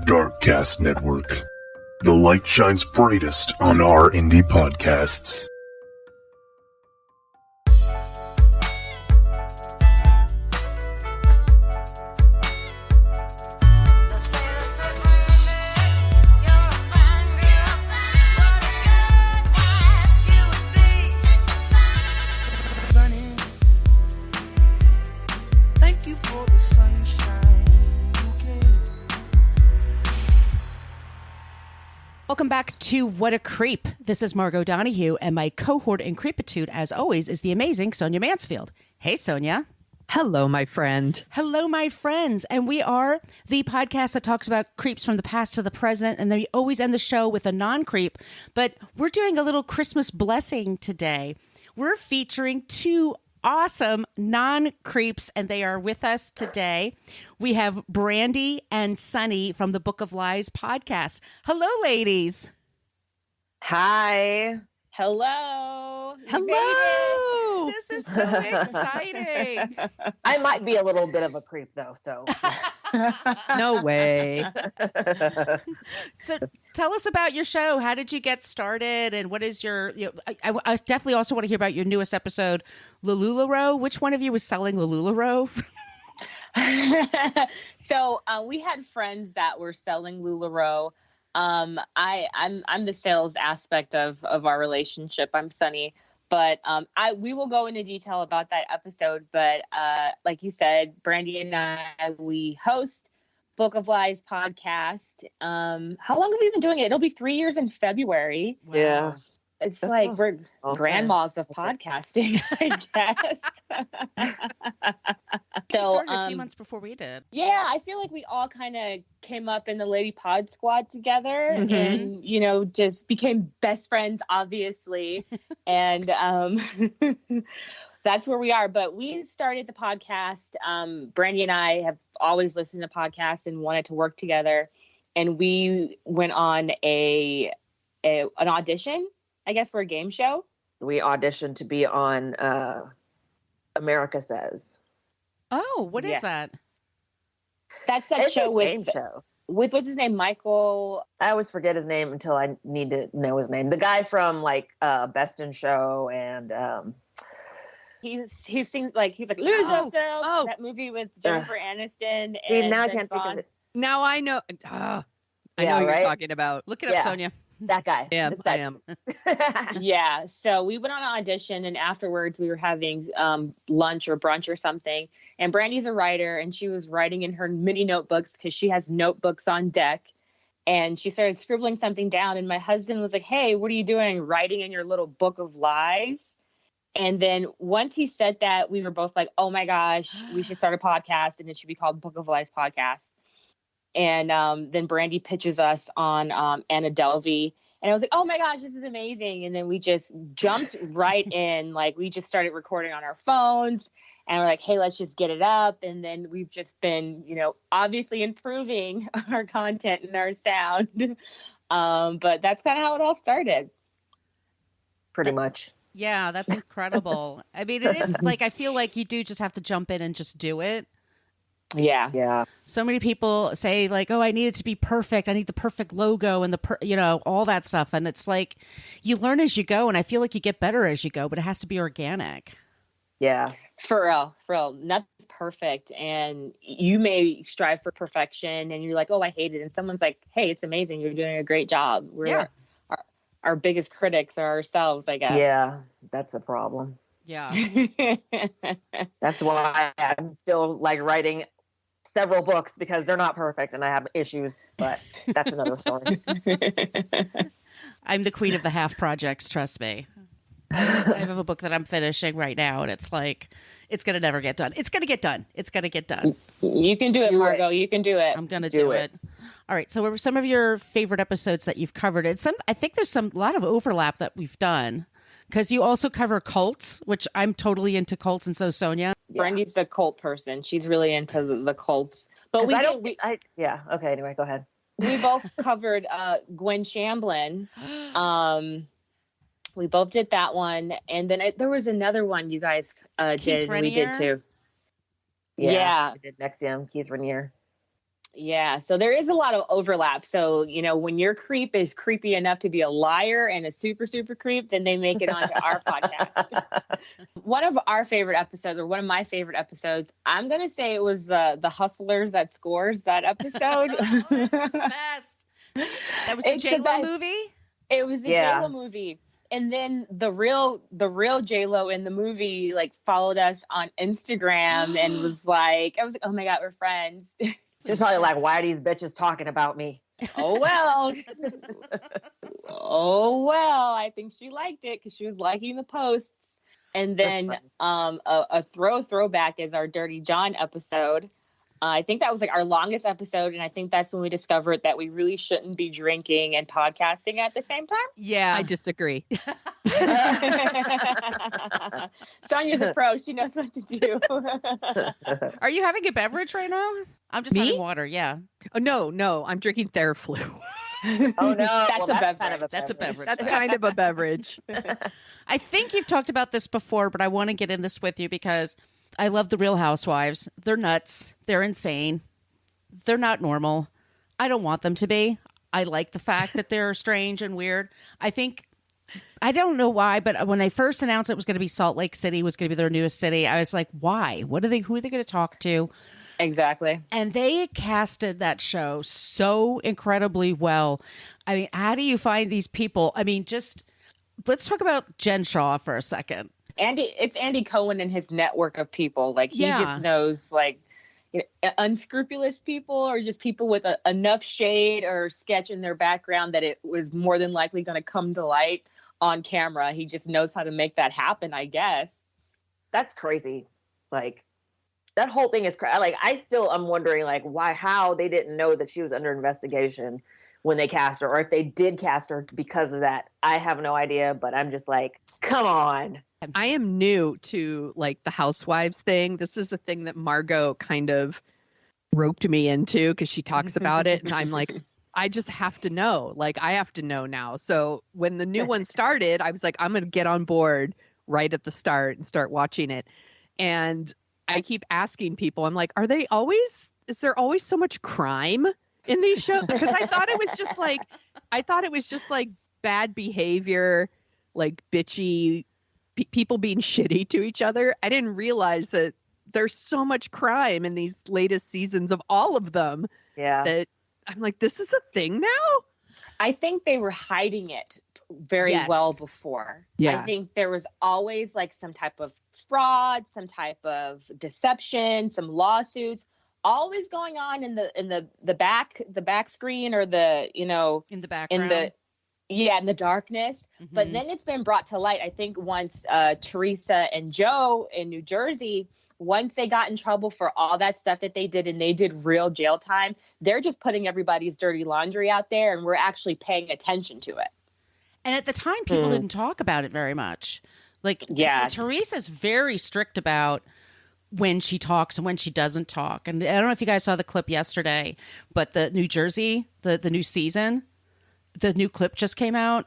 Darkcast Network. The light shines brightest on our indie podcasts. Welcome back to What a Creep. This is Margot Donahue, and my cohort in creepitude, as always, is the amazing Sonia Mansfield. Hey, Sonia. Hello, my friend. Hello, my friends. And we are the podcast that talks about creeps from the past to the present, and they always end the show with a non-creep. But we're doing a little Christmas blessing today. We're featuring two awesome non-creeps, and they are with us today. We have Brandy and Sunny from the Book of Lies podcast. Hello, ladies. Hi. Hello. Hello. This is so exciting. I might be a little bit of a creep, though, so. No way. So tell us about your show. How did you get started? And what is your, I definitely also want to hear about your newest episode, LuLaRoe. Which one of you was selling LuLaRoe? So we had friends that were selling LuLaRoe. I'm the sales aspect of our relationship. I'm Sunny, but we will go into detail about that episode. But like you said, Brandy and I, we host Book of Lies podcast. How long have we been doing it? It'll be 3 years in February. Wow. Yeah. It's like we're grandmas of podcasting, I guess. You started a few months before we did. Yeah, I feel like we all kind of came up in the Lady Pod Squad together and, just became best friends, obviously. And that's where we are. But we started the podcast. Brandy and I have always listened to podcasts and wanted to work together. And we went on an audition, I guess, for a game show. We auditioned to be on America Says. Oh, what is that? That's that It's show a game show. with what's his name, Michael. I always forget his name until I need to know his name. The guy from Best in Show and He sings like he's like lose yourself. Oh. That movie with Jennifer Aniston. see, And now I Vince can't think Vaughn. of it. Now I know. I Yeah, know who right? you're talking about. Look it up, Yeah. Sonia. That guy. Yeah, It's I that- am. Yeah, so we went on an audition, and afterwards we were having lunch or brunch or something. And Brandy's a writer, and she was writing in her mini notebooks because she has notebooks on deck. And she started scribbling something down, and my husband was like, "Hey, what are you doing? Writing in your little book of lies?" And then once he said that, we were both like, "Oh my gosh, we should start a podcast, and it should be called Book of Lies Podcast." And then Brandy pitches us on Anna Delvey. And I was like, oh my gosh, this is amazing. And then we just jumped right in. Like, we just started recording on our phones. And we're like, hey, let's just get it up. And then we've just been, obviously improving our content and our sound. But that's kind of how it all started. Pretty much. Yeah, that's incredible. I mean, it is like, I feel like you do just have to jump in and just do it. Yeah. Yeah. So many people say like, oh, I need it to be perfect. I need the perfect logo and all that stuff. And it's like, you learn as you go. And I feel like you get better as you go, but it has to be organic. Yeah. For real. Nothing's perfect. And you may strive for perfection and you're like, oh, I hate it. And someone's like, hey, it's amazing. You're doing a great job. Our biggest critics are ourselves, I guess. Yeah. That's a problem. Yeah. That's why I'm still writing several books because they're not perfect and I have issues, but that's another story. I'm the queen of the half projects. Trust me. I have a book that I'm finishing right now, and it's like, it's going to never get done. It's going to get done. It's going to get done. You can do it, Margot. You can do it. I'm going to do it. All right. So what were some of your favorite episodes that you've covered? I think there's a lot of overlap that we've done because you also cover cults, which I'm totally into cults. And so Sonia. Brandy's the cult person. She's really into the cults. But okay, anyway, go ahead. We both covered Gwen Shamblin. We both did that one. And then there was another one you guys did. Rainier? We did too. Yeah. We did NXIVM, Keith Rainier. Yeah, so there is a lot of overlap. So, when your creep is creepy enough to be a liar and a super, super creep, then they make it onto our podcast. One of our favorite episodes, or one of my favorite episodes, I'm going to say it was the Hustlers That Scores, that episode. Oh, that's the best. That was the It's the J-Lo best. movie? It was the Yeah. J-Lo movie. And then the real J-Lo in the movie, like, followed us on Instagram and was like, I was like, oh my God, we're friends. She's probably like, why are these bitches talking about me? Oh, well. Oh, well. I think she liked it because she was liking the posts. And then a throwback is our Dirty John episode. I think that was like our longest episode. And I think that's when we discovered that we really shouldn't be drinking and podcasting at the same time. Yeah. I disagree. Sonya's a pro. She knows what to do. Are you having a beverage right now? I'm just Me? having water. Yeah. Oh, no, I'm drinking Theraflu. Oh no, That's a beverage. kind of a That's a beverage. That's kind of a beverage. I think you've talked about this before, but I want to get in this with you because I love the Real Housewives. They're nuts. They're insane. They're not normal. I don't want them to be. I like the fact that they're strange and weird. I don't know why, but when they first announced it was going to be Salt Lake City, was going to be their newest city, I was like, why? Who are they going to talk to? Exactly. And they casted that show so incredibly well. I mean, how do you find these people? I mean, let's talk about Jen Shaw for a second. It's Andy Cohen and his network of people. Like, he just knows, like, unscrupulous people or just people with enough shade or sketch in their background that it was more than likely going to come to light on camera. He just knows how to make that happen, I guess. That's crazy. Like, that whole thing is crazy. Like, I'm wondering, like, how they didn't know that she was under investigation when they cast her, or if they did cast her because of that. I have no idea, but I'm just like, come on. I am new to like the housewives thing. This is a thing that Margot kind of roped me into because she talks about it. And I'm like, I just have to know. Like, I have to know now. So when the new one started, I was like, I'm going to get on board right at the start and start watching it. And I keep asking people, I'm like, is there always so much crime in these shows? Because I thought it was just like bad behavior, like bitchy people being shitty to each other. I didn't realize that there's so much crime in these latest seasons of all of them. Yeah. That I'm like, this is a thing now? I think they were hiding it very well before. Yeah. I think there was always like some type of fraud, some type of deception, some lawsuits always going on in the back screen, or in In the background. in the darkness. Mm-hmm. But then it's been brought to light, I think, once Teresa and Joe in New Jersey, once they got in trouble for all that stuff that they did and they did real jail time, they're just putting everybody's dirty laundry out there, and we're actually paying attention to it. And at the time, people didn't talk about it very much. Like, Teresa's very strict about when she talks and when she doesn't talk. And I don't know if you guys saw the clip yesterday, but the New Jersey, the new season, the new clip just came out.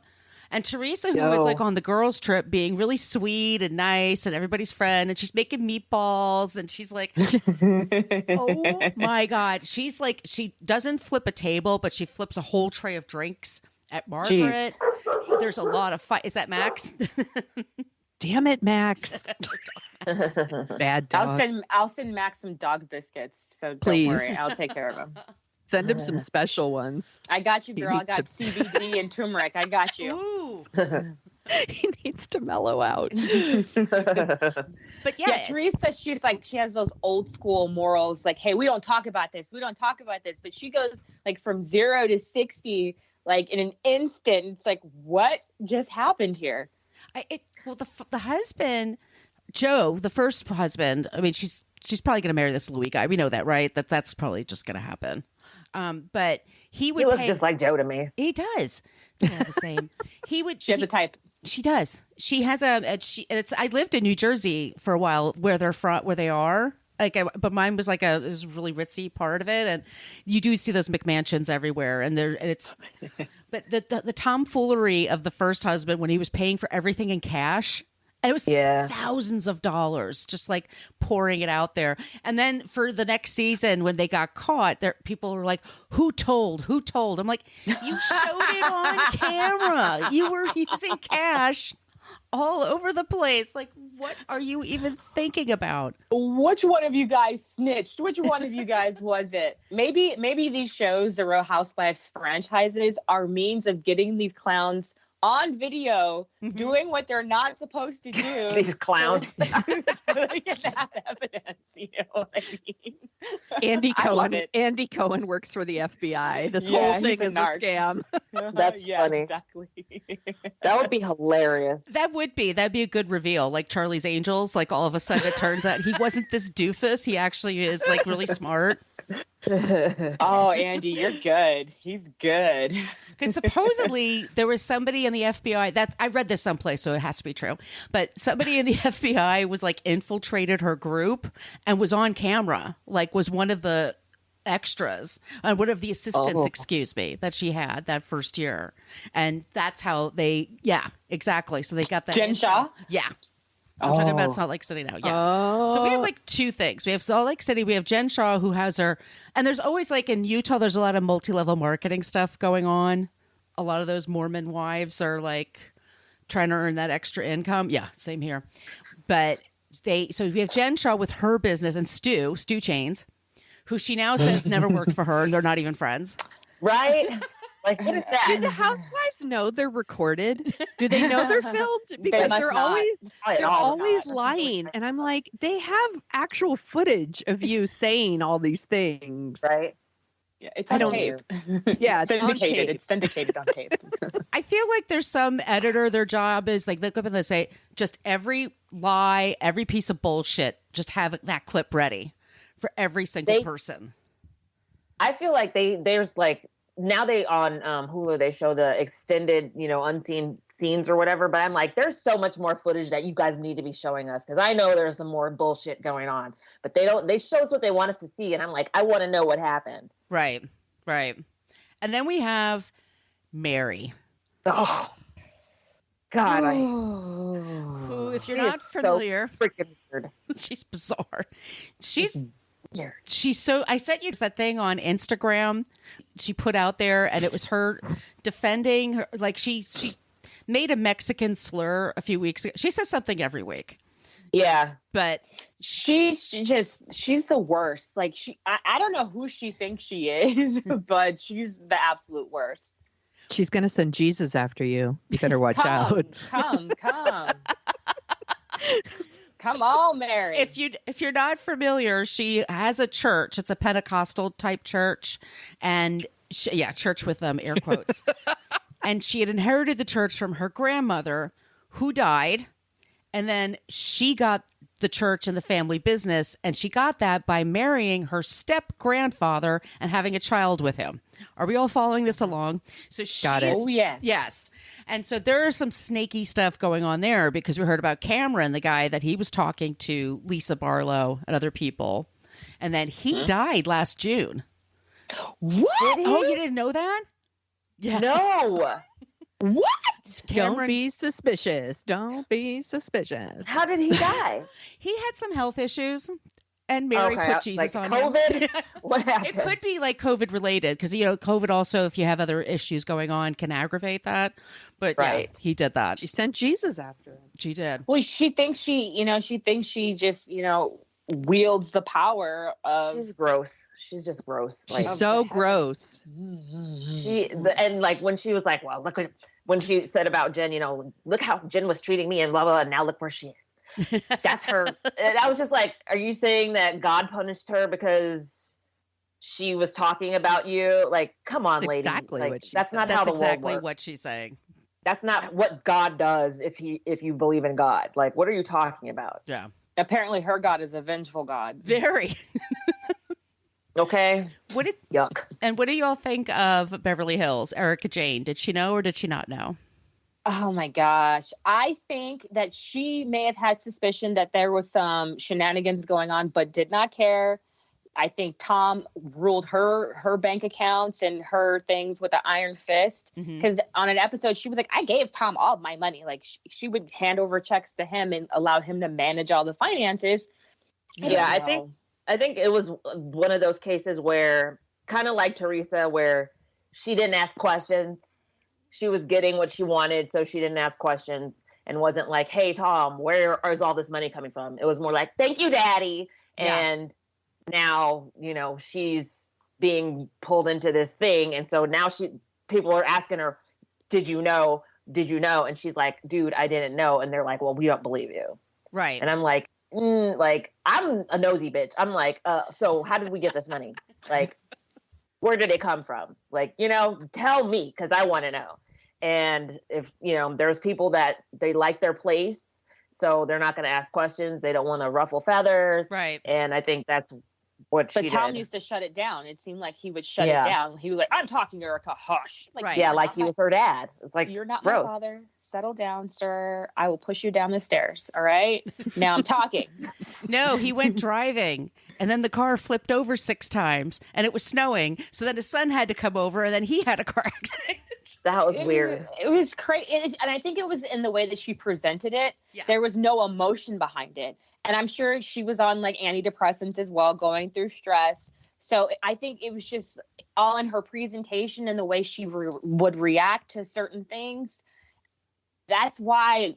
And Teresa, who was like on the girls' trip, being really sweet and nice and everybody's friend, and she's making meatballs, and she's like, oh my God. She's like, she doesn't flip a table, but she flips a whole tray of drinks at Margaret. Jeez. There's a lot of fight. Is that Max? Damn it, Max. Bad dog. I'll send Max some dog biscuits. So Please. don't worry, I'll take care of him. Send him some special ones. I got you, girl. I needs got CBD and turmeric. I got you. Ooh. He needs to mellow out. But Yeah, Teresa, she has those old school morals, like, hey, we don't talk about this. We don't talk about this. But she goes like from 0 to 60, like in an instant. It's like, what just happened here? The husband, Joe, the first husband, I mean, she's probably going to marry this Louis guy. We know that, right? That's probably just going to happen. But he looks just like Joe to me. He does. They're all the same. She has a type. She does. She has I lived in New Jersey for a while, where they are. But mine was it was a really ritzy part of it, and you do see those McMansions everywhere, but the tomfoolery of the first husband when he was paying for everything in cash And it was Yeah. thousands of dollars just like pouring it out there. And then for the next season, when they got caught, people were like, who told? Who told? I'm like, you showed it on camera. You were using cash all over the place. Like, what are you even thinking about? Which one of you guys snitched? Which one of you guys was it? Maybe these shows, the Real Housewives franchises, are means of getting these clowns on video doing what they're not supposed to do. These clowns. So they can have evidence, you know what I mean? Andy I love Cohen. it. Andy Cohen works for the FBI. This Yeah, whole he's thing a is a narc. scam. That's funny. Exactly. That would be hilarious. That'd be a good reveal, like Charlie's Angels. Like all of a sudden it turns out he wasn't this doofus. He actually is like really smart. Oh, Andy, you're good. He's good. Because supposedly there was somebody in the FBI that I read this someplace, so it has to be true. But somebody in the FBI was like infiltrated her group and was on camera, like was one of the extras and one of the assistants, excuse me, that she had that first year. And that's how exactly. So they got that. Jen Shaw? Yeah. I'm talking about Salt Lake City now. Yeah. So we have like two things. We have Salt Lake City. We have Jen Shaw, who has her. And there's always like in Utah, there's a lot of multi-level marketing stuff going on. A lot of those Mormon wives are like trying to earn that extra income. Yeah, same here. But so we have Jen Shaw with her business and Stu Chains, who she now says never worked for her and they're not even friends. Right? Like, what is that? Do the housewives know they're recorded? Do they know they're filmed? Because must they're not. always lying. And I'm like, they have actual footage of you saying all these things. Right? Yeah, it's I on don't- tape. Yeah, it's on syndicated. tape. It's syndicated on tape. I feel like there's some editor, their job is like, look up and they say, just every lie, every piece of bullshit, just have that clip ready for every single person. I feel like there's like, now they on Hulu, they show the extended, unseen scenes or whatever. But I'm like, there's so much more footage that you guys need to be showing us. Cause I know there's some more bullshit going on, but they show us what they want us to see. And I'm like, I want to know what happened. Right. And then we have Mary. Oh, God. Who, if you're She not is familiar, so freaking weird. she's bizarre. She's Weird. so, I sent you that thing on Instagram she put out there, and it was her defending her, like she made a Mexican slur a few weeks ago. She says something every week. Yeah. But she's the worst. Like I don't know who she thinks she is, but she's the absolute worst. She's going to send Jesus after you. You better watch out. Come. Come on, Mary. if you're not familiar, she has a church. It's a Pentecostal type church, and church with air quotes. And she had inherited the church from her grandmother, who died, and then she got the church and the family business, and she got that by marrying her step grandfather and having a child with him. Are we all following this along? So Got it. Oh, yes. Yes. And so there is some snaky stuff going on there, because we heard about Cameron, the guy that he was talking to, Lisa Barlow and other people, and then he died last June. What? Oh, you didn't know that? Yeah. No. What? Don't be suspicious. Don't be suspicious. How did he die? He had some health issues, and Mary put Jesus like on COVID? him. What happened? It could be like COVID related, because COVID also, if you have other issues going on, can aggravate that. But Right. yeah, he did that. She sent Jesus after him. She did. Well, she thinks she just, wields the power of. She's gross. She's just gross. Like, She's so gross. and like when she was like, well, when she said about Jen, look how Jen was treating me and blah, blah, blah, and now look where she is. That's her. And I was just like, are you saying that God punished her because she was talking about you? Like, come on, That's lady. exactly Like, what she that's said. not That's how the exactly world works. what she's saying. That's not what God does if you believe in God. Like, what are you talking about? Yeah. Apparently, her God is a vengeful God. Very. Okay. Yuck. And what do you all think of Beverly Hills, Erica Jane? Did she know or did she not know? Oh my gosh. I think that she may have had suspicion that there was some shenanigans going on, but did not care. I think Tom ruled her bank accounts and her things with an iron fist. Because on an episode, she was like, I gave Tom all of my money. Like she would hand over checks to him and allow him to manage all the finances. Yeah, I think it was one of those cases where, kind of like Teresa, where she didn't ask questions. She was getting what she wanted, so she didn't ask questions and wasn't like, hey, Tom, where is all this money coming from? It was more like, thank you, Daddy. Yeah. And now, you know, she's being pulled into this thing. And so now people are asking her, did you know? Did you know? And she's like, dude, I didn't know. And they're like, well, we don't believe you. Right. And I'm like, I'm a nosy bitch. I'm like, so how did we get this money? Like, where did it come from? Like, you know, tell me, because I want to know. And if, you know, there's people that they like their place, so they're not going to ask questions. They don't want to ruffle feathers. Right. And I think that's what she did. But Tom used to shut it down. It seemed like he would shut it down. He was like, I'm talking, Erica, hush. Like, right. Yeah, like he was her dad. It's like, you're not gross. my father. Settle down, sir. I will push you down the stairs. All right. Now I'm talking. No, he went driving. And then the car flipped over 6 times and it was snowing. So then his son had to come over and then he had a car accident. That was weird. It was crazy. And I think it was in the way that she presented it. Yeah. There was no emotion behind it. And I'm sure she was on like antidepressants as well, going through stress. So I think it was just all in her presentation and the way she would react to certain things. That's why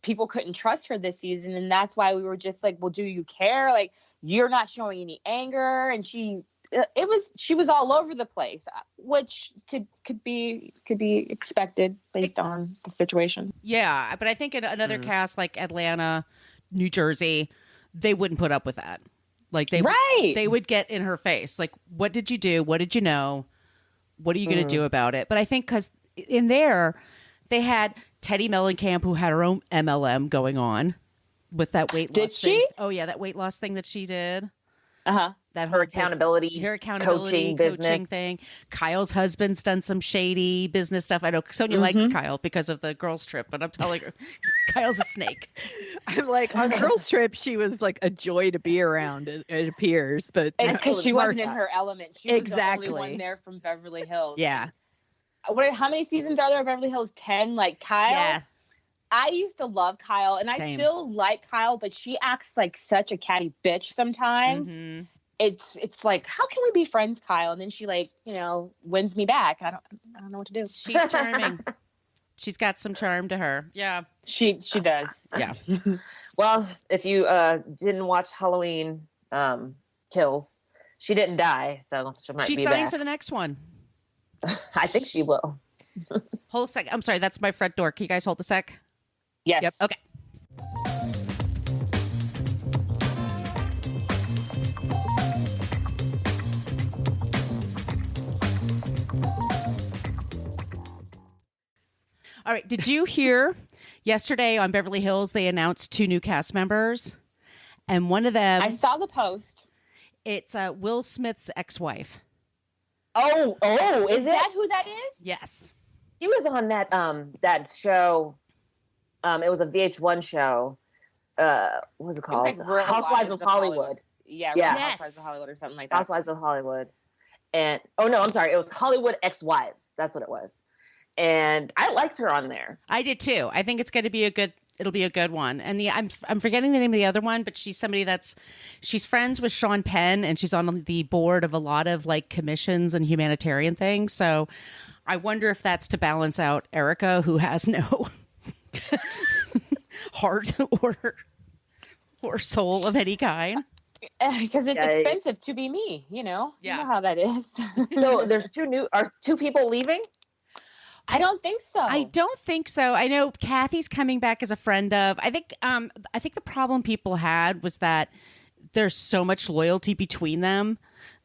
people couldn't trust her this season. And that's why we were just like, well, do you care? Like, you're not showing any anger. And she was all over the place, which could be expected based on the situation. Yeah. But I think in another cast like Atlanta, New Jersey, they wouldn't put up with that. Like they would get in her face. Like, what did you do? What did you know? What are you going to do about it? But I think because in there, they had Teddy Mellencamp, who had her own MLM going on with that weight loss thing. Did she? Oh, yeah, that weight loss thing that she did. Uh-huh. That her accountability coaching thing. Kyle's husband's done some shady business stuff. I know Sonia likes Kyle because of the girls' trip, but I'm telling her, Kyle's a snake. I'm like, on girls' trip, she was like a joy to be around. It appears, but it's because she wasn't in her element. She was the only one there from Beverly Hills. Yeah. How many seasons are there of Beverly Hills? 10. Like Kyle. Yeah. I used to love Kyle, and I still like Kyle, but she acts like such a catty bitch sometimes. Mm-hmm. It's like, how can we be friends, Kyle? And then she wins me back. I don't know what to do. She's charming. She's got some charm to her. Yeah, she does. Yeah. Well, if you didn't watch Halloween Kills, she didn't die, so she might be back. She's signed for the next one. I think she will. Hold a sec. I'm sorry, that's my front door. Can you guys hold a sec? Yes. Yep. Okay. All right. Did you hear yesterday on Beverly Hills, they announced 2 new cast members? And one of them... I saw the post. It's Will Smith's ex-wife. Oh, is that who that is? Yes. She was on that show. It was a VH1 show. What was it called? Like Housewives of Hollywood. Yeah. Yes. Housewives of Hollywood or something like that. Housewives of Hollywood. And I'm sorry. It was Hollywood Ex-Wives. That's what it was. And I liked her on there. I did too. I think it's going to be it'll be a good one. And I'm forgetting the name of the other one, but she's somebody she's friends with Sean Penn, and she's on the board of a lot of like commissions and humanitarian things. So I wonder if that's to balance out Erica, who has no heart or soul of any kind. Because it's expensive to be me, you know? Yeah. You know how that is. So there's two people leaving? I don't think so. I don't think so. I know Kathy's coming back as a friend of. I think the problem people had was that there's so much loyalty between them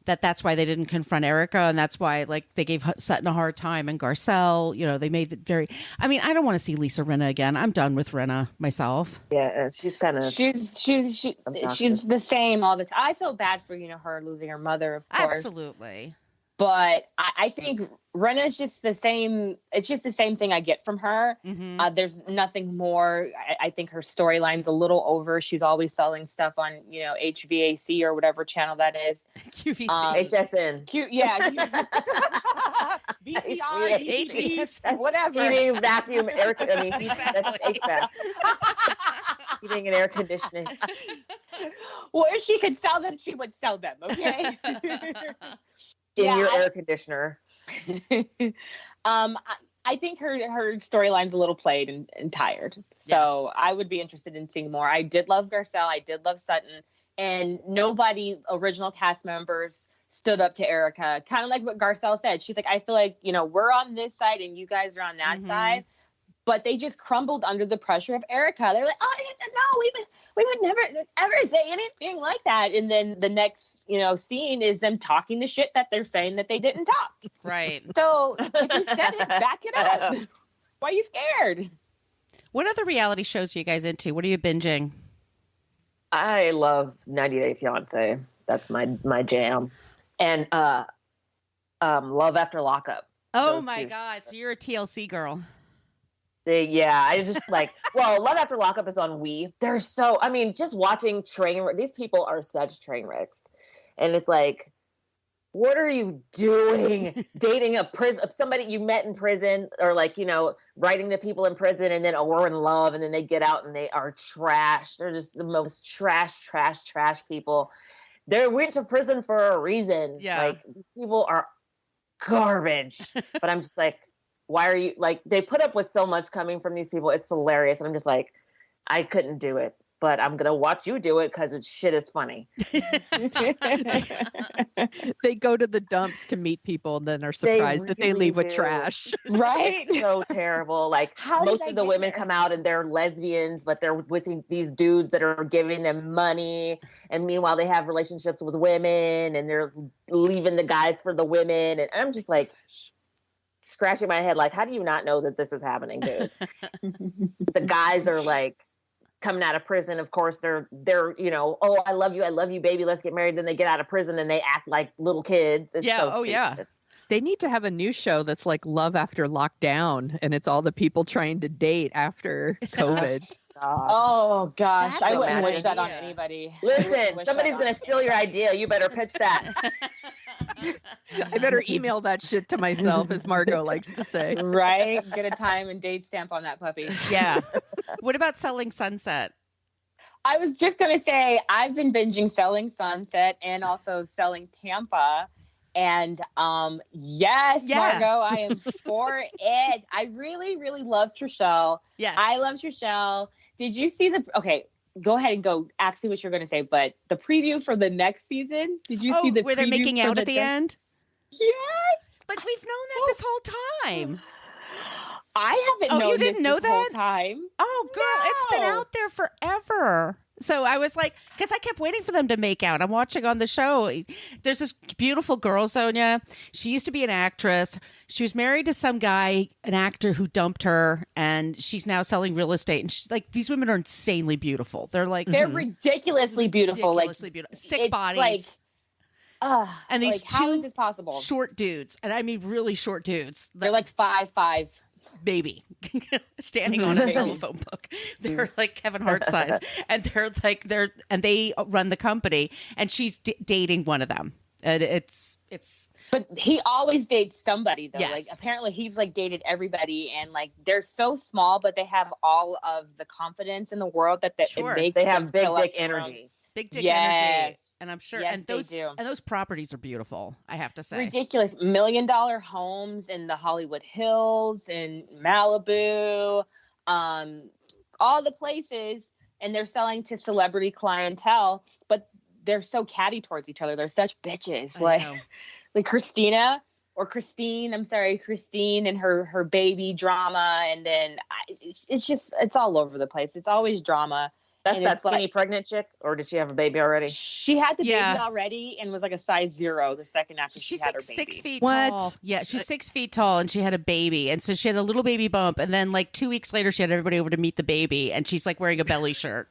that's why they didn't confront Erica, and that's why like they gave Sutton a hard time, and Garcelle, they made it very. I mean, I don't want to see Lisa Rinna again. I'm done with Rinna myself. Yeah, she's kind of she's the same all the time. I feel bad for her losing her mother, of course. Absolutely. But I think Rena's just the same. It's just the same thing I get from her. There's nothing more. I think her storyline's a little over. She's always selling stuff on, HVAC or whatever channel that is. QVC. HSN. VCR, HVAC. whatever. Heating, vacuum, air. I mean, that's HVAC. Heating and air conditioning. Well, if she could sell them, she would sell them. Okay. In your air conditioner. I think her storyline's a little played and tired. So I would be interested in seeing more. I did love Garcelle. I did love Sutton. And nobody, original cast members, stood up to Erica. Kind of like what Garcelle said. She's like, I feel like, we're on this side and you guys are on that side. But they just crumbled under the pressure of Erica. They're like, oh, no, we would never, ever say anything like that. And then the next, scene is them talking the shit that they're saying that they didn't talk. Right. So if you said it, back it up. Why are you scared? What other reality shows are you guys into? What are you binging? I love 90 Day Fiance. That's my jam. And Love After Lockup. Oh Those my two. God. So you're a TLC girl. I just Love After Lockup is on Wii. They're just watching these people are such train wrecks. And it's like, what are you doing? Dating somebody you met in prison, or writing to people in prison, and then, we're in love, and then they get out and they are trash. They're just the most trash people. They went to prison for a reason. Yeah. People are garbage. But I'm just like, why are you they put up with so much coming from these people. It's hilarious. And I'm just like, I couldn't do it, but I'm going to watch you do it because shit is funny. They go to the dumps to meet people and then are surprised that they leave with do. trash. Right? It's so terrible. Most of the women come out and they're lesbians, but they're with these dudes that are giving them money. And meanwhile, they have relationships with women and they're leaving the guys for the women. And I'm just like, scratching my head, how do you not know that this is happening, dude? The guys are coming out of prison. Of course, they're oh, I love you, baby, let's get married. Then they get out of prison and they act like little kids. It's so stupid. Yeah. They need to have a new show that's like Love After Lockdown, and it's all the people trying to date after COVID. Oh gosh, That's I a wouldn't bad wish that on idea. anybody. Listen, somebody's going to steal your idea. You better pitch that. I better email that shit to myself, as Margot likes to say. Right? Get a time and date stamp on that puppy. Yeah. What about Selling Sunset? I was just going to say, I've been binging Selling Sunset and also Selling Tampa. And yes, Yeah. Margot, I am for it. I really, really love Trishelle. Yes. I love Trishelle. Did you see okay, go ahead and go ask me what you're going to say. But the preview for the next season, did you see the where they're preview making for out at the end? Yes. But we've known that this whole time. I haven't known you didn't this know whole that? time. Oh, girl, it's been No. out there forever. So I was like, because I kept waiting for them to make out. I'm watching on the show. There's this beautiful girl, Sonia. She used to be an actress. She was married to some guy, an actor who dumped her, and she's now selling real estate. And she's like, these women are insanely beautiful. They're like, They're ridiculously beautiful. ridiculously beautiful. Sick it's bodies. And these how is two this possible? short dudes, and I mean really short dudes. They're like 5'5". Baby standing on a telephone book. They're like Kevin Hart size, and they run the company, and she's dating one of them. And it's. But he always dates somebody though. Yes. Like apparently he's dated everybody, and they're so small, but they have all of the confidence in the world that Sure. it makes They them have big fill up dick the room. energy. Big dick Yes. energy, and I'm sure. Yes, and they do. those properties are beautiful. I have to say, Ridiculous $1 million homes in the Hollywood Hills, in Malibu, all the places, and they're selling to celebrity clientele. But they're so catty towards each other. They're such bitches. I know. Like Christine and her baby drama, and then it's all over the place. It's always drama. That's And that it's like- skinny pregnant chick, or did she have a baby already? She had the Yeah. baby already and was like a size 0 the second after she she's had like her baby. 6 feet What? tall. Yeah, she's 6 feet tall, and she had a baby, and so she had a little baby bump, and then 2 weeks later, she had everybody over to meet the baby, and she's wearing a belly shirt,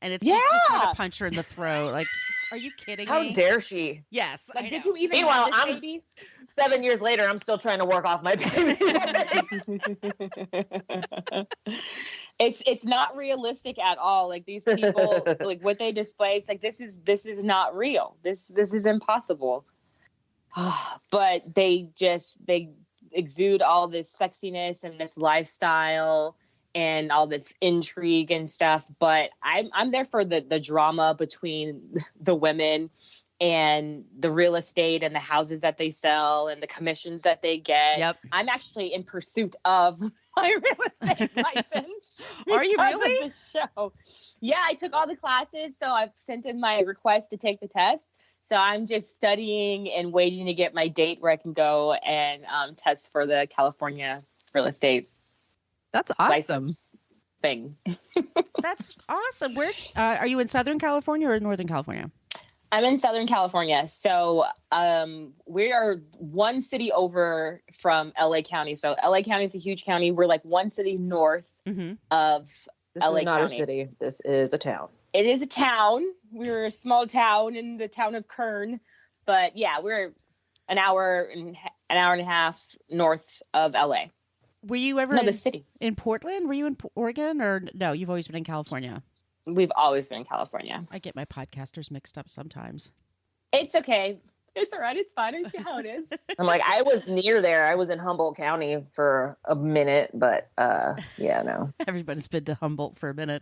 and it's you just want Yeah. to punch her in the throat. Are you kidding How me? dare she? Yes, I Did know. you even Meanwhile, have this I'm- baby? 7 years later, I'm still trying to work off my baby. It's not realistic at all. Like these people, like what they display, it's like this is not real. This is impossible. But they exude all this sexiness and this lifestyle and all this intrigue and stuff. But I'm there for the drama between the women and the real estate and the houses that they sell and the commissions that they get. Yep. I'm actually in pursuit of my real estate license. Are you because of really? this show. Yeah, I took all the classes, so I've sent in my request to take the test. So I'm just studying and waiting to get my date where I can go and test for the California real estate That's awesome. license thing. That's awesome. Where are you in Southern California or Northern California? I'm in Southern California. So we are one city over from LA County. So LA County is a huge county. We're like one city north of This LA is not County. a city. This is a town. It is a town. We're a small town in the town of Kern. But yeah, we're an hour and a half north of LA. Were you ever No, the city. in Portland? Were you in Oregon or no? You've always been in California. We've always been in California. I get my podcasters mixed up sometimes. It's okay. It's all right. It's fine. I see how it is. I'm like, I was near there. I was in Humboldt County for a minute, but yeah, no. Everybody's been to Humboldt for a minute.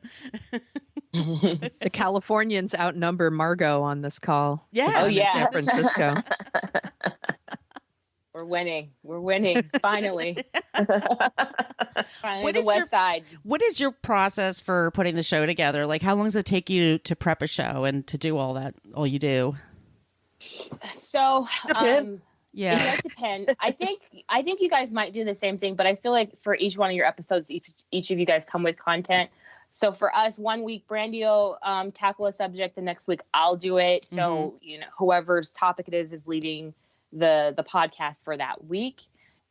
The Californians outnumber Margot on this call. Yeah. Oh, yeah. San Francisco. We're winning. We're winning. Finally. Finally, What the is West your- Side. What is your process for putting the show together? Like, how long does it take you to prep a show and to do all you do? So, Depends. Yeah. it does depend. I think you guys might do the same thing, but I feel like for each one of your episodes, each of you guys come with content. So for us, 1 week, Brandy will tackle a subject. The next week, I'll do it. So, whoever's topic it is leading the podcast for that week.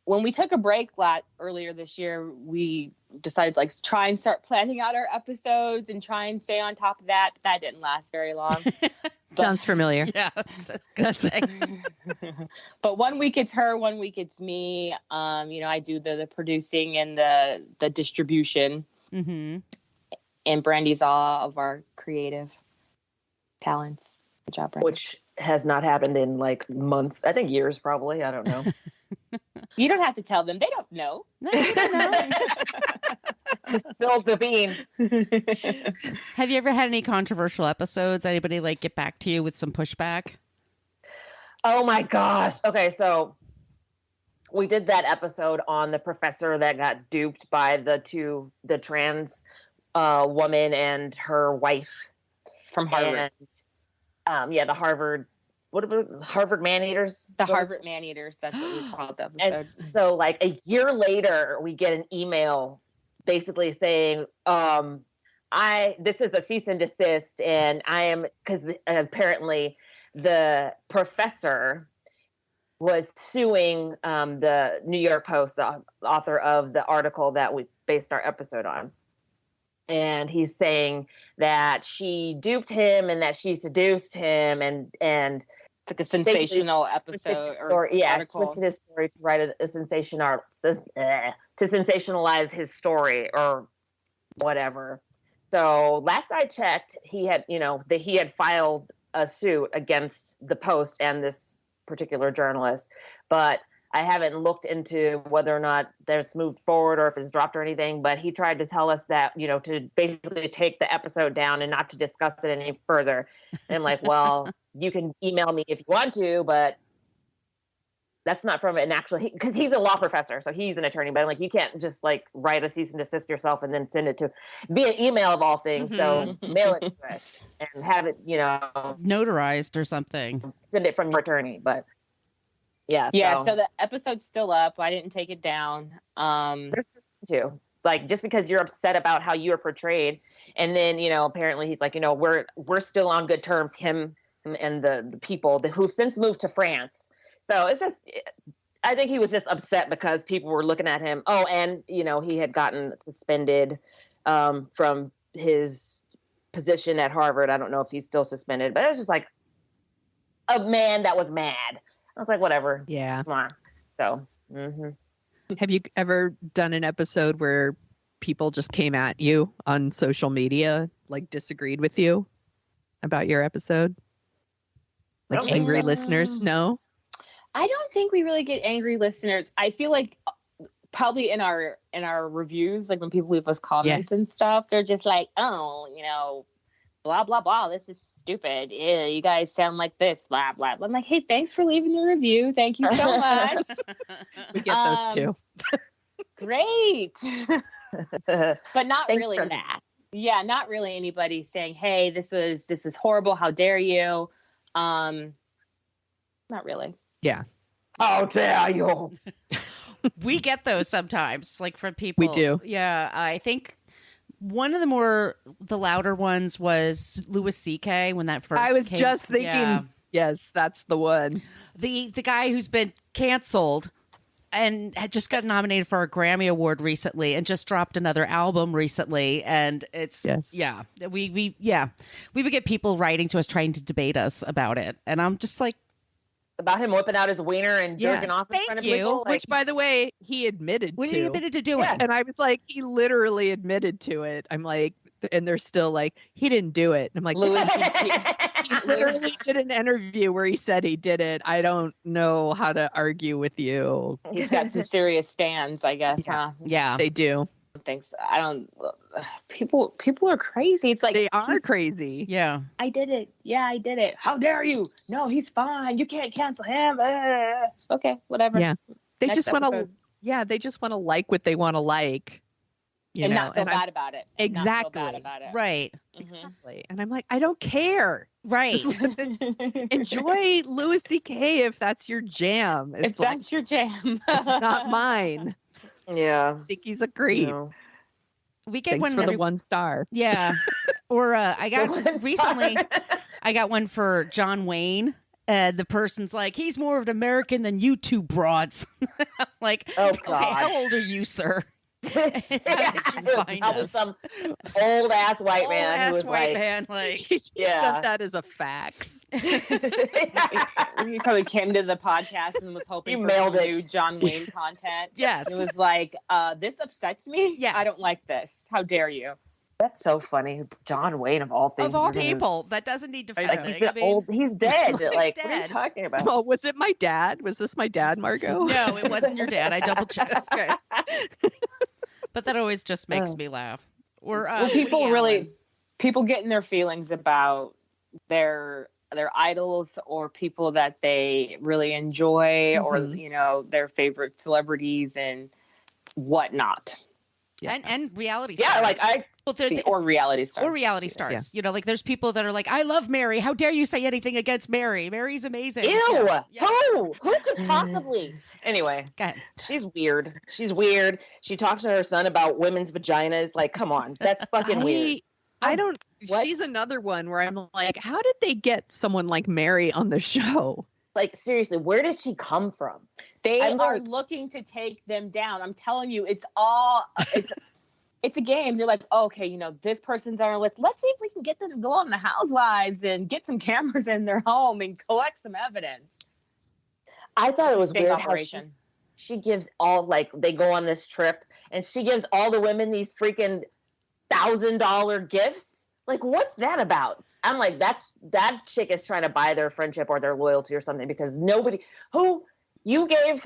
When we took a break earlier this year, we decided try and start planning out our episodes and try and stay on top of that. But that didn't last very long. Sounds familiar. Yeah. But 1 week it's her, 1 week it's me. I do the producing and the distribution. Mm-hmm. And Brandy's all of our creative talents. Good job, Brandy. Which has not happened in months. I think years, probably. I don't know. You don't have to tell them. They don't know. No, you don't know. Spilled the bean. Have you ever had any controversial episodes? Anybody get back to you with some pushback? Oh my gosh. Okay, so we did that episode on the professor that got duped by the trans woman and her wife From Harvard. And the Harvard, what about Harvard Man-Eaters? The Harvard Man-Eaters. That's what we called the episode. And so a year later, we get an email basically saying, this is a cease and desist, and I am, because apparently the professor was suing the New York Post, the author of the article that we based our episode on. And he's saying that she duped him and that she seduced him and It's like a sensational episode article. twisted his story to write a sensation art to sensationalize his story or whatever. So last I checked, he had he had filed a suit against the Post and this particular journalist, but I haven't looked into whether or not that's moved forward or if it's dropped or anything, but he tried to tell us that, to basically take the episode down and not to discuss it any further. And I'm like, well, you can email me if you want to, but that's not from an actual, because he's a law professor, so he's an attorney, but I'm like, you can't just write a cease and desist yourself and then send it to via email of all things. So mail it to us and have it, Notarized or something. send it from your attorney. But yeah. So the episode's still up. I didn't take it down. Too. Just because you're upset about how you were portrayed, and then apparently he's like, we're still on good terms, him and the people who've since moved to France. So it's just, I think he was just upset because people were looking at him. Oh, and he had gotten suspended from his position at Harvard. I don't know if he's still suspended, but it was just a man that was mad. I was like, whatever. Yeah. Come on. So, mhm. Have you ever done an episode where people just came at you on social media, like disagreed with you about your episode? Like don't think angry so. listeners? No? I don't think we really get angry listeners. I feel like probably in our reviews, like when people leave us comments and stuff, they're just like, oh, blah blah blah, this is stupid. Ew, you guys sound like this, blah blah. I'm like, hey, thanks for leaving the review. Thank you so much. We get those too. Great. But not Thanks really for that. Yeah, not really anybody saying, hey, this is horrible, how dare you. Not really. Yeah. How dare you? We get those sometimes, like from people. We do. Yeah, I think one of the louder ones was Louis C.K. when that first I was came. just thinking, Yeah. yes, that's the one. The guy who's been canceled and had just got nominated for a Grammy Award recently and just dropped another album recently. And it's, we would get people writing to us trying to debate us about it. And I'm just like, About him whipping out his wiener and jerking off in thank front of you. people. Which, by the way, he admitted when to. he admitted to doing Yeah. it. And I was like, he literally admitted to it. I'm like, and they're still like, he didn't do it. And I'm like, Louis he literally did an interview where he said he did it. I don't know how to argue with you. He's got some serious stands, I guess, huh? Yeah. They do. Thanks. I don't. People are crazy. It's like They are crazy. Yeah. I did it. Yeah, I did it. How dare you? No, he's fine. You can't cancel him. Okay, whatever. Yeah. They Next just want to. episode. Yeah, they just want to like what they want to like. You And know? not feel and I'm- bad about it. And not feel Exactly. bad about it. Right. Mhm. Exactly. And I'm like, I don't care. Right. Just enjoy Louis C.K. if that's your jam. If It's like, that's your jam. it's not mine. Yeah. I think he's a great. No. We get Thanks one for the every- 1 star. Yeah. Or I got The one recently, star. I got one for John Wayne. The person's like, he's more of an American than you two broads. I'm like, Oh, okay, God. how old are you, sir? How did you find That was us? some old ass white Old man ass who was white like, man, like, He Yeah. sent that as a fax. He probably came to the podcast and was hoping You for mailed some it. new John Wayne content. yes. It was like, this upsets me. Yeah. I don't like this. How dare you? That's so funny. John Wayne of all things. Of all you're gonna- people, that doesn't need I know. defending. Like, he's, I mean, old, he's dead. He's Like, what are you dead. talking about? Oh, was it my dad? Was this my dad, Margot? no, it wasn't your dad. I double checked. Okay. But that always just makes me laugh. Or Well, people Woody really, Allen. people get in their feelings about their idols or people that they really enjoy or, Mhm. their favorite celebrities and whatnot. And reality stars. Yeah, like Well, they're- Or reality stars. or reality stars. You know, like there's people that are like, I love Mary. How dare you say anything against Mary? Mary's amazing. ew. Yeah. Who could possibly? Anyway, Go ahead. she's weird. She's weird. She talks to her son about women's vaginas. Like, come on, that's fucking weird. I don't. What? She's another one where I'm like, how did they get someone like Mary on the show? Like, seriously, where did she come from? They I'm are like- looking to take them down. I'm telling you, it's it's a game. You're like, okay, this person's on our list. Let's see if we can get them to go on the Housewives and get some cameras in their home and collect some evidence. I thought it was Big weird how operation. she gives all, like, they go on this trip and she gives all the women these freaking $1,000 gifts. Like, what's that about? I'm like, that chick is trying to buy their friendship or their loyalty or something, because you gave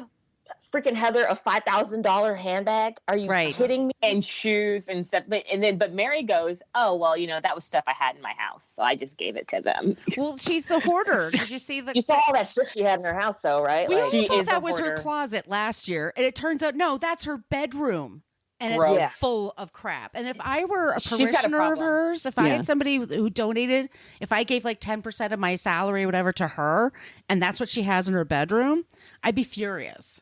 freaking Heather a $5,000 handbag? Are you Right. kidding me? And shoes and stuff. But Mary goes, oh, well, that was stuff I had in my house. So I just gave it to them. Well, she's a hoarder. Did you see the? You saw all that shit she had in her house, though, right? We Like, all She thought is a that was her hoarder. closet last year, and it turns out no, that's her bedroom, and Gross. it's Yeah. full of crap. And if I were a She's got a parishioner of problem. hers, if I Yeah. had somebody who donated, if I gave like 10% of my salary, or whatever, to her, and that's what she has in her bedroom, I'd be furious.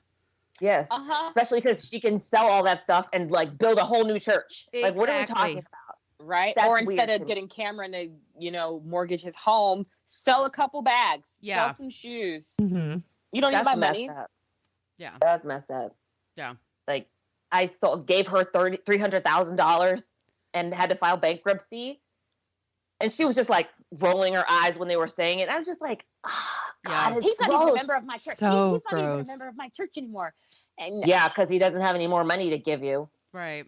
yes. Uh-huh. Especially because she can sell all that stuff and, like, build a whole new church. Like, what are we Exactly. talking about? Right. That's Or instead weird of to me. getting Cameron to, mortgage his home, sell a couple bags. Yeah. Sell some shoes. Mm-hmm. You don't need That's my messed money. up. Yeah. That's messed up. Yeah. Like, I gave her $300,000 and had to file bankruptcy, and she was just like rolling her eyes when they were saying it. I was just like, God, it's He's not even a gross. member of my church. So He's not even a gross. member of my church anymore. And Yeah, because he doesn't have any more money to give you. Right.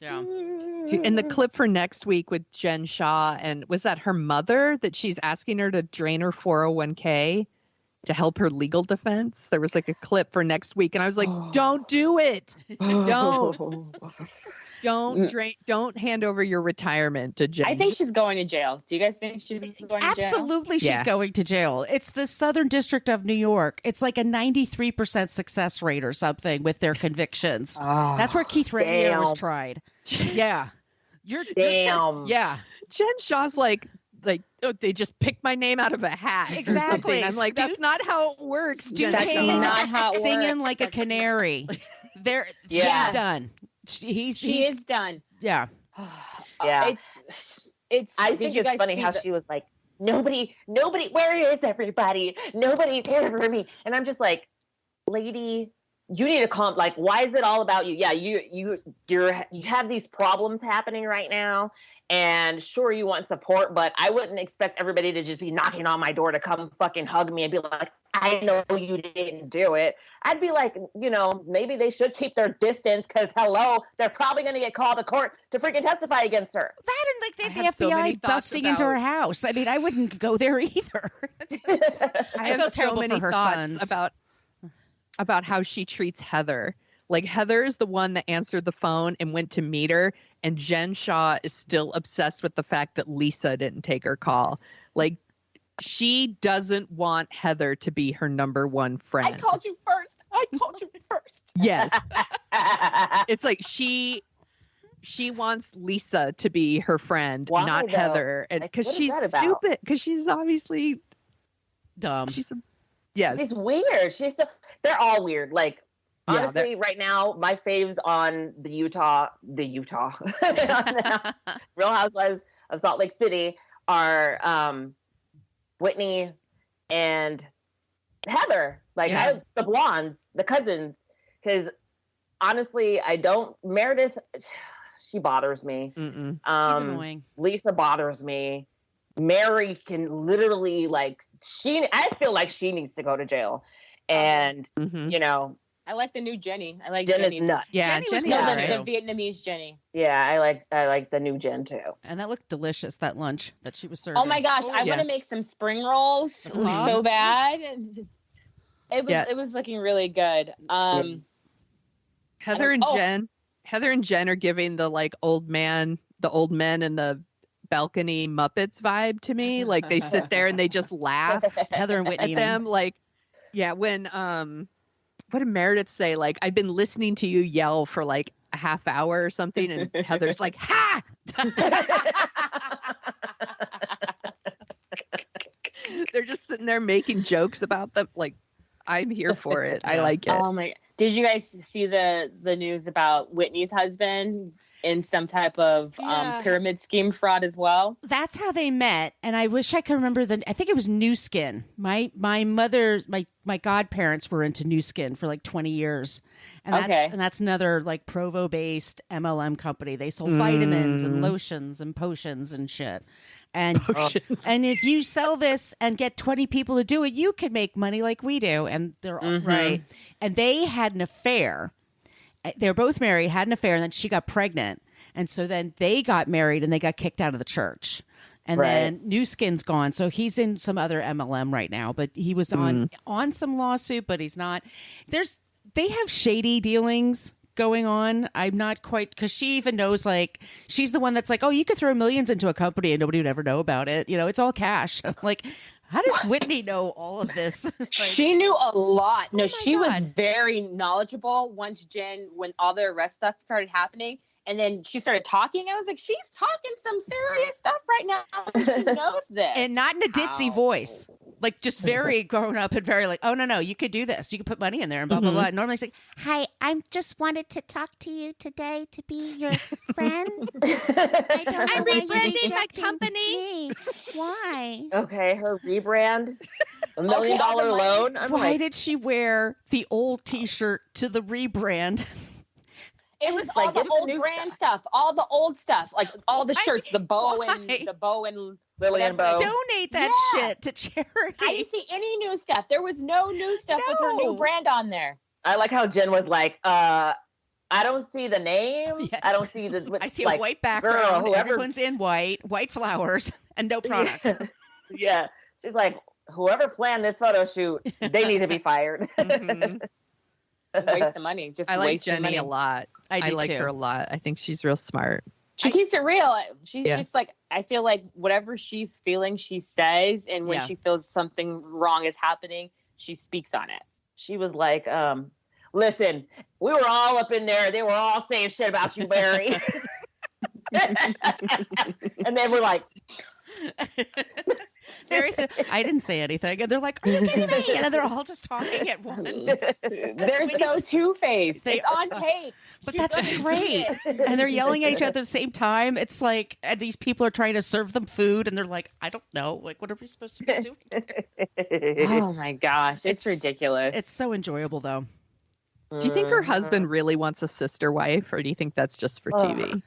Yeah. In the clip for next week with Jen Shaw, and was that her mother that she's asking her to drain her 401k to help her legal defense? There was like a clip for next week, and I was like, don't do it. Don't hand over your retirement to Jen. I think she's going to jail. Do you guys think she's going to jail? Absolutely, she's Yeah. going to jail. It's the Southern District of New York. It's like a 93% success rate or something with their convictions. That's where Keith Rainier was damn. tried. Yeah. Damn. Yeah. Jen Shaw's like, oh, they just picked my name out of a hat. or Exactly. something. I'm like, that's not how it works. Stu Jen That's Shaw. Kane's not how it singing works. like a canary. There, Yeah. she's done. She He's is done. yeah. Yeah. It's. I did think you it's guys funny see how the- she was like, nobody, where is everybody? Nobody's here for me. And I'm just like, lady, you need to calm. Like, why is it all about you? Yeah, you have these problems happening right now, and sure, you want support, but I wouldn't expect everybody to just be knocking on my door to come fucking hug me and be like, I know you didn't do it. I'd be like, maybe they should keep their distance because, hello, they're probably going to get called to court to freaking testify against her. That and like I the have so many FBI thoughts busting into her about- house. I mean, I wouldn't go there either. I feel have so terrible many for her thoughts sons. about how she treats Heather. Like, Heather is the one that answered the phone and went to meet her, and Jen Shaw is still obsessed with the fact that Lisa didn't take her call. Like, she doesn't want Heather to be her number one friend. I called you first. Yes. It's like she wants Lisa to be her friend, Why, not though? Heather, and Like, because what is she's that about? stupid. Because she's obviously Dumb. yes. She's weird. They're all weird. Like, Yeah, honestly, right now, my faves on the Utah, Real Housewives of Salt Lake City are Whitney and Heather. Like, Yeah. the blondes, the cousins. Because honestly, Meredith, she bothers me. Mm-mm. She's annoying. Lisa bothers me. Mary can literally, like, I feel like she needs to go to jail. And, Mhm. I like the new Jenny. I like Jen Jenny. is nuts. Yeah, Jenny was Jenny No, good, was the, great. too. the Vietnamese Jenny. Yeah, I like the new Jen too. And that looked delicious, that lunch that she was serving. Oh my gosh, I yeah. want to make some spring rolls The pho? so bad. Yeah. It was looking really good. Heather and Jen are giving the like old men in the balcony Muppets vibe to me. Like, they sit there and they just laugh Heather and Whitney. at them. Like, yeah, when what did Meredith say? Like, I've been listening to you yell for like a half hour or something, and Heather's like, ha! They're just sitting there making jokes about them. Like, I'm here for it. I Yeah. like it. Oh my! Did you guys see the news about Whitney's husband in some type of Yeah. pyramid scheme fraud as well? That's how they met, and I wish I could remember I think it was New Skin. My godparents were into New Skin for like 20 years, and Okay. that's another like Provo based MLM company. They sold vitamins and lotions and potions and shit. And Potions. and if you sell this and get 20 people to do it, you can make money like we do. And they're all right. And they had an affair. They were both married, had an affair, and then she got pregnant. And so then they got married and they got kicked out of the church. And Right. then New Skin's gone. So he's in some other MLM right now, but he was on some lawsuit, but he's not. They have shady dealings going on. I'm not quite, because she even knows, like, she's the one that's like, oh, you could throw millions into a company and nobody would ever know about it. It's all cash. I'm like, how does Whitney know all of this? Like, She knew a lot. No, my she was God. very knowledgeable when all the arrest stuff started happening. And then she started talking. I was like, she's talking some serious stuff right now. She knows this. and not in a ditzy voice, like just very grown up and very like, oh no, you could do this. You could put money in there and blah blah blah. Normally it's like, hi, I just wanted to talk to you today to be your friend. I don't know I'm why you're rebranding my rejecting company. me. Why? Okay, her rebrand, $1 million all the money. loan. I'm Why like, did she wear the old T-shirt to the rebrand? It was Like, all the give the old new brand stuff, all the old stuff, like all the shirts, the bow and Lily and whatever. Bo. Donate that Yeah. shit to charity. I didn't see any new stuff. There was no new stuff with her No. new brand on there. I like how Jen was like, I don't see the name. Yeah. I don't see the. I see like, a white background. Girl, whoever. Everyone's in white flowers, and no product. Yeah. She's like, whoever planned this photo shoot, they need to be fired. Mhm. Waste of money. Just I like wasting Jenny money. a lot. I do like too. her a lot. I think she's real smart. She keeps it real. She's Yeah. just like, I feel like whatever she's feeling, she says. And when Yeah. she feels something wrong is happening, she speaks on it. She was like, listen, we were all up in there. They were all saying shit about you, Barry. And then we're like, Mary said, I didn't say anything. And they're like, are you kidding me? And then they're all just talking at once. They're so two-faced. They It's on tape. But She's that's what's like, great. And they're yelling at each other at the same time. It's like, and these people are trying to serve them food. And they're like, I don't know. Like, what are we supposed to be doing? Oh my gosh, it's ridiculous. It's so enjoyable, though. Do you think her husband really wants a sister wife, or do you think that's just for TV?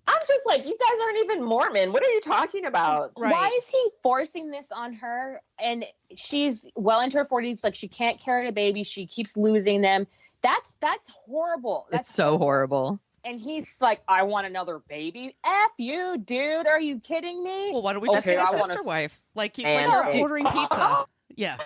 I'm just like, you guys aren't even Mormon. What are you talking about? Right. Why is he forcing this on her? And she's well into her 40s, like she can't carry a baby. She keeps losing them. That's horrible. That's It's so horrible. And he's like, I want another baby. F you, dude. Are you kidding me? Well, why don't we just Okay, get I a wanna sister wife? Like Man, you're dude. ordering pizza. Yeah.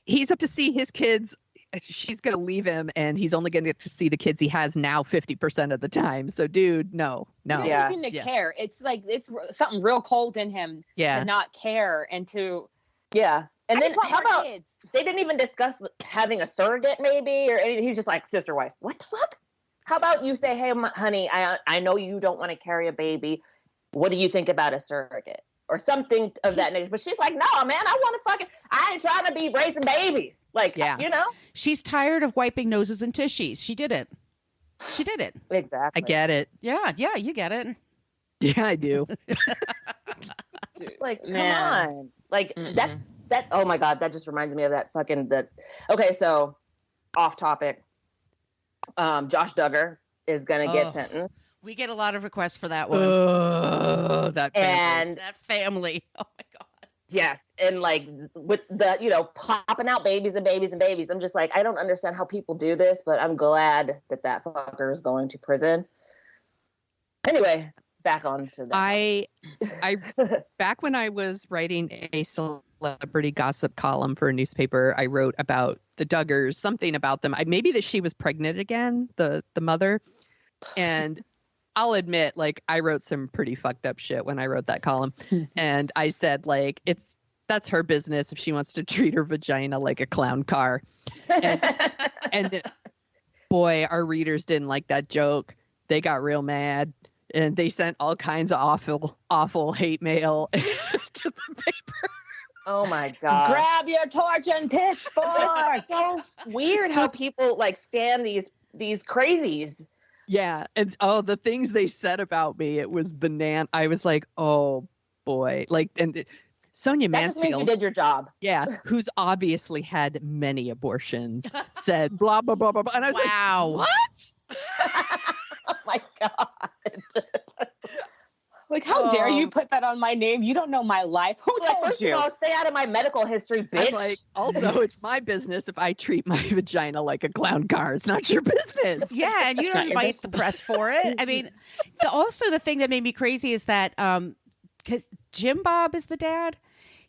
He's up to see his kids. She's going to leave him, and he's only going to get to see the kids he has now 50% of the time. So, dude, no. He doesn't Yeah. seem to Yeah. care. It's like it's something real cold in him Yeah. to not care and to. Yeah. And I then just want how more about kids. they didn't even discuss having a surrogate maybe, or he's just like sister wife. What the fuck? How about you say, hey, honey, I know you don't want to carry a baby. What do you think about a surrogate? Or something of that nature. But she's like, no, man, I want to fucking, I ain't trying to be raising babies. Like, Yeah. you know? She's tired of wiping noses and tushies. She did it. She did it. Exactly. I get it. Yeah, you get it. Yeah, I do. Like, come Man. on. Like, Mm-mm. that, oh my God, that just reminds me of that fucking, okay, so off topic. Josh Duggar is going to get Oh. sentenced. We get a lot of requests for that one. Oh, that family. And That family. Oh my God. yes, and like with the, popping out babies and babies and babies. I'm just like, I don't understand how people do this, but I'm glad that fucker is going to prison. Anyway, back on to that. I back when I was writing a celebrity gossip column for a newspaper, I wrote about the Duggars, something about them. Maybe that she was pregnant again, the mother. And I'll admit, like, I wrote some pretty fucked up shit when I wrote that column. And I said, like, that's her business if she wants to treat her vagina like a clown car. And boy, our readers didn't like that joke. They got real mad. And they sent all kinds of awful hate mail to the paper. Oh my God. Grab your torch and pitchfork. So weird how people like stand these crazies. Yeah. And the things they said about me, it was banana. I was like, oh boy. Like, and Sonia That just means you Mansfield, did your job. yeah, who's obviously had many abortions, said blah, blah, blah, blah, blah. And I was Wow. like, what? Oh my God. Like, how dare you put that on my name? You don't know my life. Who Like, told first you? of all, stay out of my medical history, bitch. I'm like, also, it's my business if I treat my vagina like a clown car. It's not your business. Yeah, and you It's don't not your invite the press for it. I mean, also the thing that made me crazy is that because Jim Bob is the dad.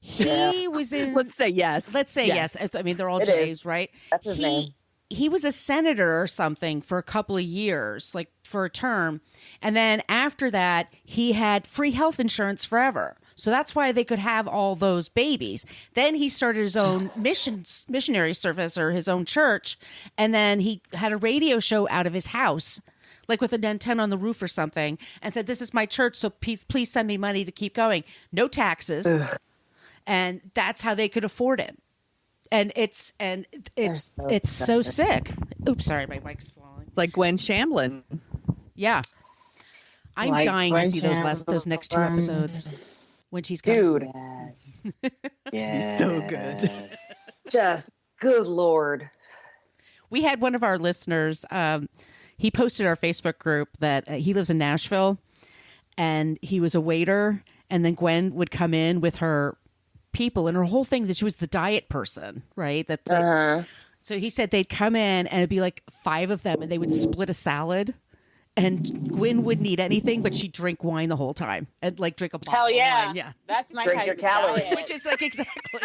He was in. Let's say yes. Let's say yes. I mean, they're all It J's, is. right? That's his name. He was a senator or something for a couple of years, like for a term. And then after that, he had free health insurance forever. So that's why they could have all those babies. Then he started his own missionary service or his own church. And then he had a radio show out of his house, like with an antenna on the roof or something, and said, this is my church, so please send me money to keep going. No taxes. And that's how they could afford it. And it's so sick. Oops, sorry, my mic's falling. Like Gwen Shamlin. Yeah, I'm Like dying to Gwen see those next two episodes when she's coming. Dude, Yes. So good. just good Lord. We had one of our listeners. he posted in our Facebook group that he lives in Nashville, and he was a waiter, and then Gwen would come in with her people, and her whole thing that she was the diet person, right? So he said they'd come in, and it'd be like 5 of them, and they would split a salad. And Gwen wouldn't eat anything, but she'd drink wine the whole time and like drink a bottle Hell yeah. of wine. Yeah. That's my Drink type your of calories. diet. Which is like exactly.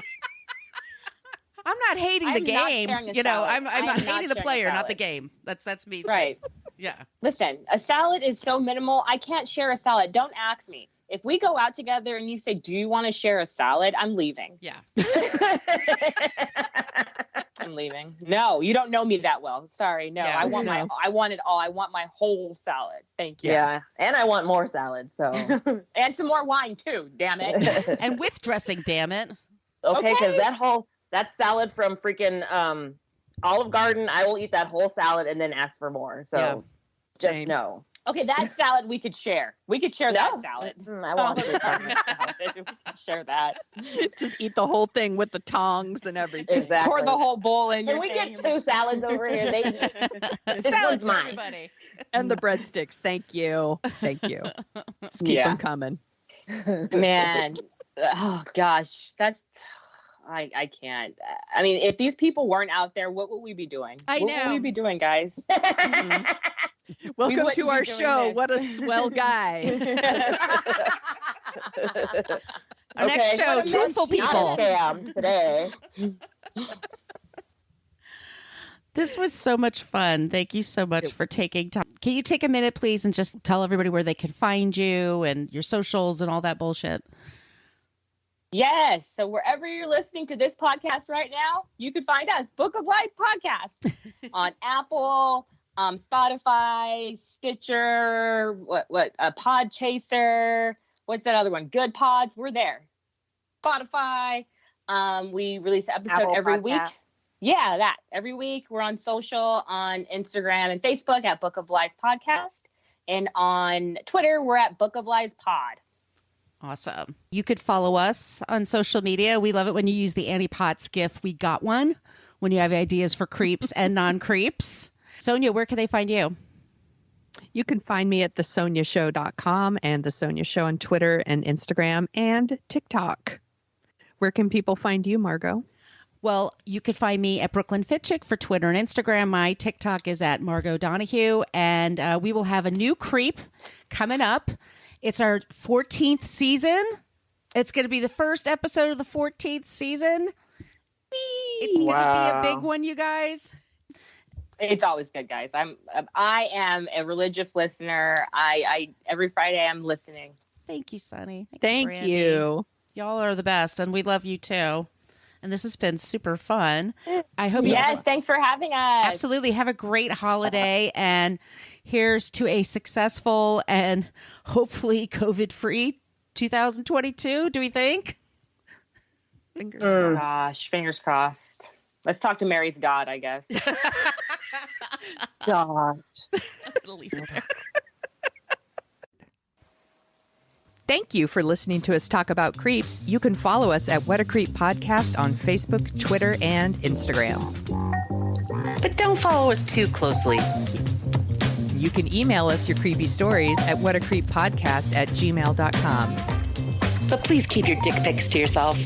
I'm not hating the I'm not game. sharing a You know, salad. I'm not not hating the sharing a player, not salad. the game. That's me. Right. Yeah. Listen, a salad is so minimal. I can't share a salad. Don't ask me. If we go out together and you say, "Do you want to share a salad?" I'm leaving. Yeah. I'm leaving. No, you don't know me that well. Sorry. No, Yeah. I want it all. I want my whole salad. Thank you. Yeah. And I want more salad. So, And some more wine too. Damn it. And with dressing, damn it. okay. Because Okay. that salad from freaking Olive Garden, I will eat that whole salad and then ask for more. So Yeah. just Same. know. Okay, that salad we could share. We could share that No. salad. I want Oh, salad. We can share that. Just eat the whole thing with the tongs and everything. Exactly. Pour the whole bowl in. Can your we thing. get 2 salads over here? This Salads one's for mine. everybody. And the breadsticks. Thank you. Thank you. Just keep Yeah. them coming. Man, oh gosh, I can't. I mean, if these people weren't out there, what would we be doing? I What know. would we be doing, guys? Welcome wouldn't to be our doing show. this. What a swell guy. Our next show, What a Truthful mess. People. Not a scam today. This was so much fun. Thank you so much for taking time. Can you take a minute, please, and just tell everybody where they can find you and your socials and all that bullshit? Yes. So wherever you're listening to this podcast right now, you can find us, Book of Life Podcast, on Apple, Spotify, Stitcher, Pod Chaser. What's that other one? Good Pods. We're there. Spotify. We release an episode Apple every Podcast. week. Yeah, that. Every week. We're on social, on Instagram and Facebook at Book of Lies Podcast. And on Twitter, we're at Book of Lies Pod. Awesome. You could follow us on social media. We love it when you use the Annie Potts GIF. We got one when you have ideas for creeps and non-creeps. Sonia, where can they find you? You can find me at thesoniashow.com and The Sonia Show on Twitter and Instagram and TikTok. Where can people find you, Margot? Well, you could find me at Brooklyn Fitchick for Twitter and Instagram. My TikTok is at Margot Donahue. And we will have a new creep coming up. It's our 14th season. It's going to be the first episode of the 14th season. It's going to be a big one, you guys. It's always good, guys. I am a religious listener. I every Friday I'm listening. Thank you, Sonny. Thank Brandy. you. Y'all are the best, and we love you too. And this has been super fun. I hope you Yes, thanks for having us. absolutely have a great holiday. And here's to a successful and hopefully COVID-free 2022. Do we think? Fingers Oh, crossed. gosh, fingers crossed. Let's talk to Mary's God, I guess. Gosh. Leave it there. Thank you for listening to us talk about creeps. You can follow us at What a Creep Podcast on Facebook, Twitter, and Instagram. But don't follow us too closely. You can email us your creepy stories at whatacreeppodcast@gmail.com. But please keep your dick pics to yourself.